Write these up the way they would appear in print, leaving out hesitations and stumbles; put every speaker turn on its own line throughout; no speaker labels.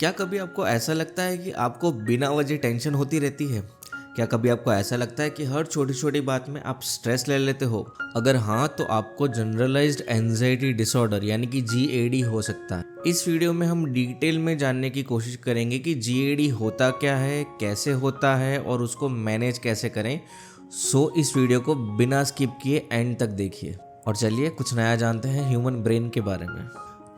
क्या कभी आपको ऐसा लगता है कि आपको बिना वजह टेंशन होती रहती है? क्या कभी आपको ऐसा लगता है कि हर छोटी-छोटी बात में आप स्ट्रेस ले लेते हो? अगर हाँ, तो आपको जनरलाइज्ड एंजाइटी डिसऑर्डर यानी कि जीएडी हो सकता है। इस वीडियो में हम डिटेल में जानने की कोशिश करेंगे कि जीएडी होता क्या है, कैसे होता है और उसको मैनेज कैसे करें। इस वीडियो को बिना स्किप किए एंड तक देखिए। और चलिए कुछ नया जानते हैं ह्यूमन ब्रेन के बारे में।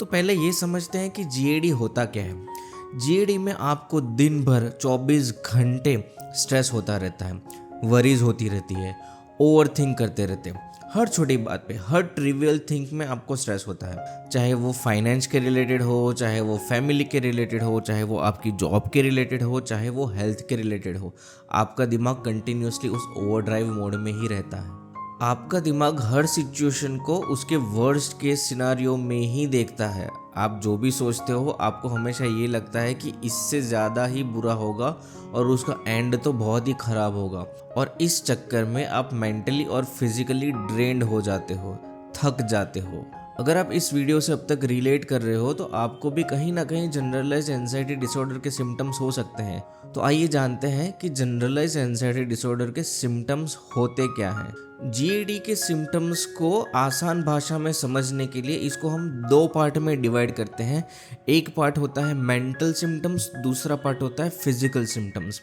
तो पहले ये समझते हैं कि जीएडी होता क्या है। जीएडी में आपको दिन भर 24 घंटे स्ट्रेस होता रहता है, वरीज होती रहती है, ओवर थिंक करते रहते हैं। हर छोटी बात पे, हर ट्रिवियल थिंक में आपको स्ट्रेस होता है, चाहे वो फाइनेंस के रिलेटेड हो, चाहे वो फैमिली के रिलेटेड हो, चाहे वो आपकी जॉब के रिलेटेड हो, चाहे वो हेल्थ के रिलेटेड हो। आपका दिमाग कंटिन्यूसली उस ओवरड्राइव मोड में ही रहता है। आपका दिमाग हर सिचुएशन को उसके वर्स्ट केस सिनारियो में ही देखता है। आप जो भी सोचते हो आपको हमेशा ये लगता है कि इससे ज़्यादा ही बुरा होगा और उसका एंड तो बहुत ही ख़राब होगा, और इस चक्कर में आप मेंटली और फिजिकली ड्रेन्ड हो जाते हो, थक जाते हो। अगर आप इस वीडियो से अब तक रिलेट कर रहे हो तो आपको भी कहीं ना कहीं जनरलाइज एंजाइटी डिसऑर्डर के सिम्टम्स हो सकते हैं। तो आइए जानते हैं कि जनरलाइज एंजाइटी डिसऑर्डर के सिम्टम्स होते क्या हैं। जीएडी के सिम्टम्स को आसान भाषा में समझने के लिए इसको हम दो पार्ट में डिवाइड करते हैं। एक पार्ट होता है मेंटल सिम्टम्स, दूसरा पार्ट होता है फिजिकल सिम्टम्स।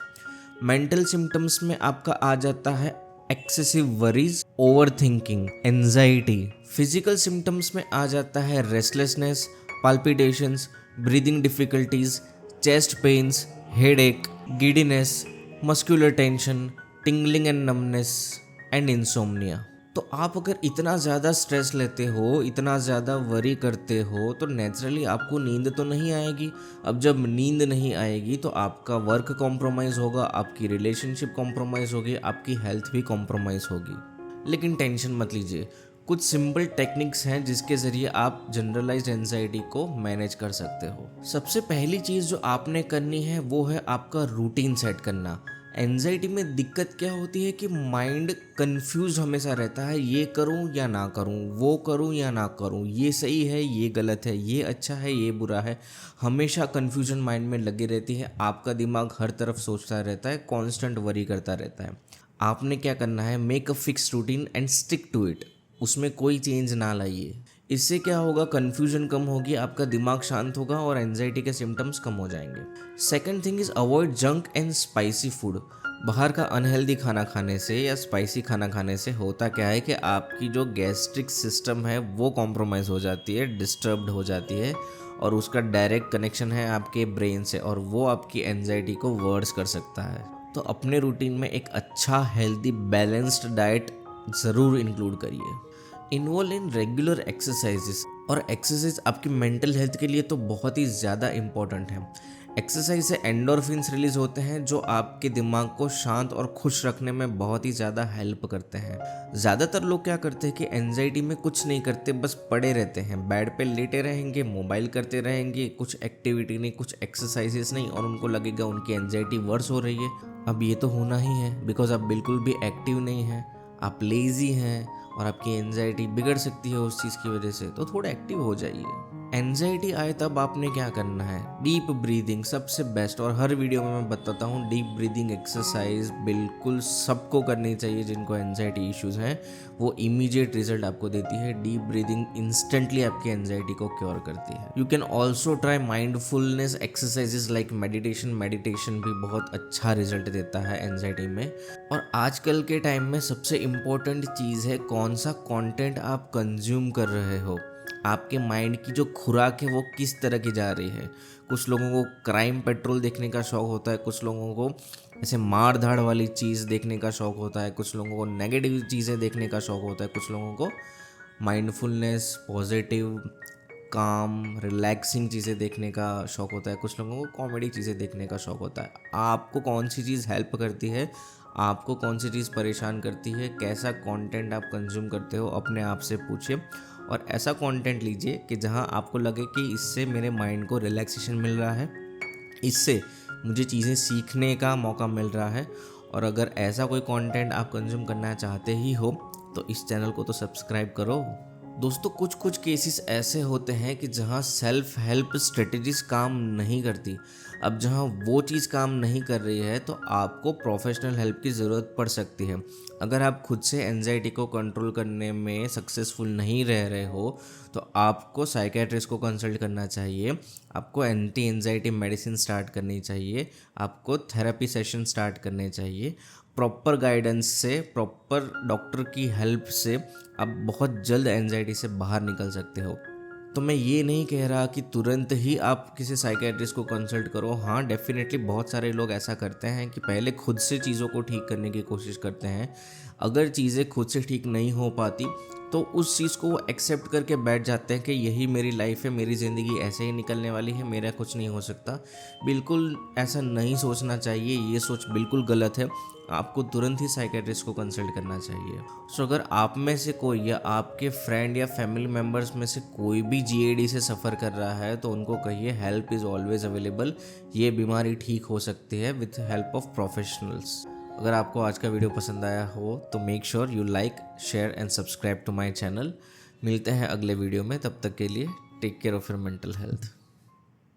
मेंटल सिम्टम्स में आपका आ जाता है excessive worries, over thinking, anxiety. Physical symptoms में आ जाता है restlessness, palpitations, breathing difficulties, chest pains, headache, giddiness, muscular tension, tingling and numbness and insomnia. तो आप अगर इतना ज़्यादा स्ट्रेस लेते हो, इतना ज़्यादा वरी करते हो, तो नेचुरली आपको नींद तो नहीं आएगी। अब जब नींद नहीं आएगी तो आपका वर्क कॉम्प्रोमाइज़ होगा, आपकी रिलेशनशिप कॉम्प्रोमाइज़ होगी, आपकी हेल्थ भी कॉम्प्रोमाइज़ होगी। लेकिन टेंशन मत लीजिए, कुछ सिंपल टेक्निक्स हैं जिसके ज़रिए आप जनरलाइज्ड एंजाइटी को मैनेज कर सकते हो। सबसे पहली चीज़ जो आपने करनी है वो है आपका रूटीन सेट करना। एंजाइटी में दिक्कत क्या होती है कि माइंड कंफ्यूज हमेशा रहता है, ये करूं या ना करूं, वो करूं या ना करूं, ये सही है, ये गलत है, ये अच्छा है, ये बुरा है। हमेशा कंफ्यूजन माइंड में लगी रहती है। आपका दिमाग हर तरफ सोचता रहता है, कांस्टेंट वरी करता रहता है। आपने क्या करना है, make a fix routine and stick to it. उसमें कोई चेंज ना लाइए। इससे क्या होगा, कन्फ्यूजन कम होगी, आपका दिमाग शांत होगा और एंजाइटी के सिम्टम्स कम हो जाएंगे। Second thing is avoid junk and spicy food. बाहर का अनहेल्दी खाना खाने से या स्पाइसी खाना खाने से होता क्या है कि आपकी जो गैस्ट्रिक सिस्टम है वो कॉम्प्रोमाइज़ हो जाती है, डिस्टर्ब्ड हो जाती है, और उसका डायरेक्ट कनेक्शन है आपके ब्रेन से, और वो आपकी एंजाइटी को वर्स कर सकता है। तो अपने रूटीन में एक अच्छा हेल्दी बैलेंस्ड डाइट ज़रूर इंक्लूड करिए। इन्वॉल्व इन रेगुलर एक्सरसाइजेस, और एक्सरसाइज आपकी मेंटल हेल्थ के लिए तो बहुत ही ज़्यादा इम्पॉर्टेंट है। एक्सरसाइज से एंडोर्फिन्स रिलीज होते हैं जो आपके दिमाग को शांत और खुश रखने में बहुत ही ज़्यादा हेल्प करते हैं। ज़्यादातर लोग क्या करते हैं कि एंजाइटी में कुछ नहीं करते, बस पड़े रहते हैं, बेड पे लेटे रहेंगे, मोबाइल करते रहेंगे, कुछ एक्टिविटी नहीं, कुछ एक्सरसाइजेस नहीं, और उनको लगेगा उनकी एंजाइटी वर्स हो रही है। अब ये तो होना ही है, बिकॉज आप बिल्कुल भी एक्टिव नहीं हैं, आप लेज़ी हैं, और आपकी एंजाइटी बिगड़ सकती है उस चीज़ की वजह से। तो थोड़ा एक्टिव हो जाइए। एंजाइटी आए तब आपने क्या करना है, डीप ब्रीदिंग सबसे बेस्ट, और हर वीडियो में मैं बताता हूँ डीप ब्रीदिंग एक्सरसाइज बिल्कुल सबको करनी चाहिए जिनको एंजाइटी इश्यूज़ हैं। वो इमीडिएट रिजल्ट आपको देती है। डीप ब्रीदिंग इंस्टेंटली आपकी एंजाइटी को क्योर करती है। You can also try mindfulness exercises like meditation. Meditation भी बहुत अच्छा रिजल्ट देता है एंजाइटी में। और आजकल के टाइम में सबसे इम्पोर्टेंट चीज़ है कौन सा कंटेंट आप कंज्यूम कर रहे हो। आपके माइंड की जो खुराक है वो किस तरह की जा रही है। कुछ लोगों को क्राइम पेट्रोल देखने का शौक़ होता है, कुछ लोगों को ऐसे मार धाड़ वाली चीज़ देखने का शौक़ होता है, कुछ लोगों को नेगेटिव चीज़ें देखने का शौक़ होता है, कुछ लोगों को माइंडफुलनेस, पॉजिटिव, काम, रिलैक्सिंग चीज़ें देखने का शौक़ होता है, कुछ लोगों को कॉमेडी चीज़ें देखने का शौक़ होता है। आपको कौन सी चीज़ हेल्प करती है, आपको कौन सी चीज़ परेशान करती है, कैसा कंटेंट आप कंज्यूम करते हो, अपने आप से पूछिए। और ऐसा कंटेंट लीजिए कि जहां आपको लगे कि इससे मेरे माइंड को रिलैक्सेशन मिल रहा है, इससे मुझे चीज़ें सीखने का मौका मिल रहा है। और अगर ऐसा कोई कंटेंट आप कंज्यूम करना चाहते ही हो तो इस चैनल को तो सब्सक्राइब करो। दोस्तों कुछ कुछ केसेस ऐसे होते हैं कि जहाँ सेल्फ हेल्प स्ट्रेटजीज काम नहीं करती। अब जहाँ वो चीज़ काम नहीं कर रही है तो आपको प्रोफेशनल हेल्प की ज़रूरत पड़ सकती है। अगर आप खुद से एंजाइटी को कंट्रोल करने में सक्सेसफुल नहीं रह रहे हो तो आपको साइकेट्रिस्ट को कंसल्ट करना चाहिए, आपको एंटी एंजाइटी मेडिसिन स्टार्ट करनी चाहिए, आपको थेरेपी सेशन स्टार्ट करने चाहिए। प्रॉपर गाइडेंस से, प्रॉपर डॉक्टर की हेल्प से आप बहुत जल्द एंजाइटी से बाहर निकल सकते हो। तो मैं ये नहीं कह रहा कि तुरंत ही आप किसी साइकेट्रिस्ट को कंसल्ट करो। हाँ, डेफिनेटली बहुत सारे लोग ऐसा करते हैं कि पहले खुद से चीज़ों को ठीक करने की कोशिश करते हैं। अगर चीज़ें खुद से ठीक नहीं हो पाती तो उस चीज़ को वो एक्सेप्ट करके बैठ जाते हैं कि यही मेरी लाइफ है, मेरी ज़िंदगी ऐसे ही निकलने वाली है, मेरा कुछ नहीं हो सकता। बिल्कुल ऐसा नहीं सोचना चाहिए, ये सोच बिल्कुल गलत है। आपको तुरंत ही साइकेट्रिस्ट को कंसल्ट करना चाहिए। सो अगर आप में से कोई या आपके फ्रेंड या फैमिली मेम्बर्स में से कोई भी जीएडी से सफ़र कर रहा है तो उनको कहिए हेल्प इज़ ऑलवेज अवेलेबल। ये बीमारी ठीक हो सकती है विथ हेल्प ऑफ प्रोफेशनल्स। अगर आपको आज का वीडियो पसंद आया हो तो make sure you like, share and subscribe to my channel. मिलते हैं अगले वीडियो में, तब तक के लिए take care of your mental health.